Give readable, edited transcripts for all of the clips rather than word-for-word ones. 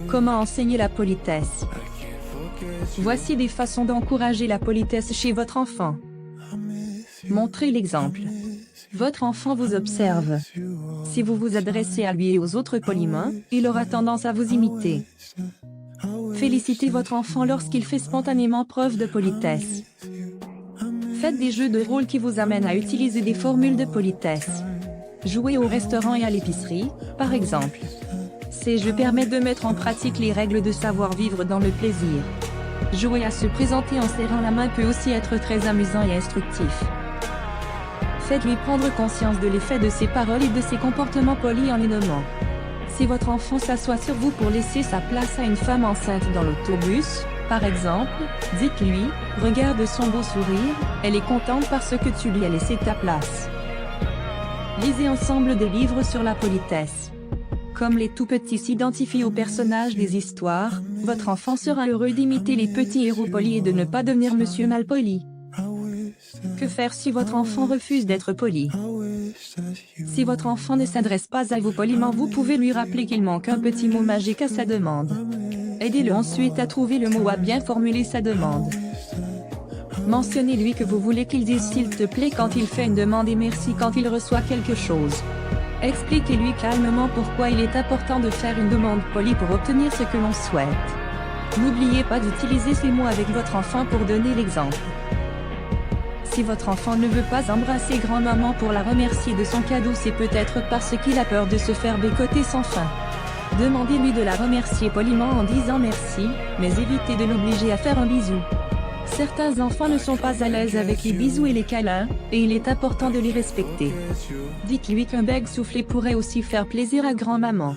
Comment enseigner la politesse? Voici des façons d'encourager la politesse chez votre enfant. Montrez l'exemple. Votre enfant vous observe. Si vous vous adressez à lui et aux autres poliment, il aura tendance à vous imiter. Félicitez votre enfant lorsqu'il fait spontanément preuve de politesse. Faites des jeux de rôle qui vous amènent à utiliser des formules de politesse. Jouez au restaurant et à l'épicerie, par exemple. Ces jeux permettent de mettre en pratique les règles de savoir-vivre dans le plaisir. Jouer à se présenter en serrant la main peut aussi être très amusant et instructif. Faites-lui prendre conscience de l'effet de ses paroles et de ses comportements polis en les nommant. Si votre enfant s'assoit sur vous pour laisser sa place à une femme enceinte dans l'autobus, par exemple, dites-lui « Regarde son beau sourire, elle est contente parce que tu lui as laissé ta place ». Lisez ensemble des livres sur la politesse. Comme les tout-petits s'identifient aux personnages des histoires, votre enfant sera heureux d'imiter les petits héros polis et de ne pas devenir monsieur malpoli. Que faire si votre enfant refuse d'être poli? Si votre enfant ne s'adresse pas à vous poliment, vous pouvez lui rappeler qu'il manque un petit mot magique à sa demande. Aidez-le ensuite à trouver le mot à bien formuler sa demande. Mentionnez-lui que vous voulez qu'il dise s'il te plaît quand il fait une demande et merci quand il reçoit quelque chose. Expliquez-lui calmement pourquoi il est important de faire une demande polie pour obtenir ce que l'on souhaite. N'oubliez pas d'utiliser ces mots avec votre enfant pour donner l'exemple. Si votre enfant ne veut pas embrasser grand-maman pour la remercier de son cadeau, c'est peut-être parce qu'il a peur de se faire bécoter sans fin. Demandez-lui de la remercier poliment en disant merci, mais évitez de l'obliger à faire un bisou. Certains enfants ne sont pas à l'aise avec les bisous et les câlins, et il est important de les respecter. Dites-lui qu'un bec soufflé pourrait aussi faire plaisir à grand-maman.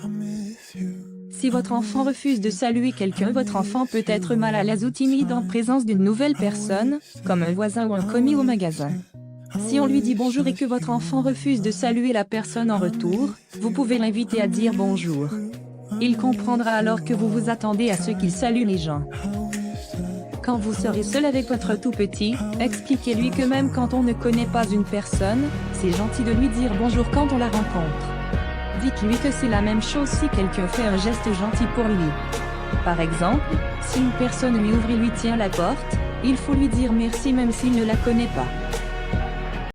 Si votre enfant refuse de saluer quelqu'un, votre enfant peut être mal à l'aise ou timide en présence d'une nouvelle personne, comme un voisin ou un commis au magasin. Si on lui dit bonjour et que votre enfant refuse de saluer la personne en retour, vous pouvez l'inviter à dire bonjour. Il comprendra alors que vous vous attendez à ce qu'il salue les gens. Quand vous serez seul avec votre tout-petit, expliquez-lui que même quand on ne connaît pas une personne, c'est gentil de lui dire bonjour quand on la rencontre. Dites-lui que c'est la même chose si quelqu'un fait un geste gentil pour lui. Par exemple, si une personne lui ouvre et lui tient la porte, il faut lui dire merci même s'il ne la connaît pas.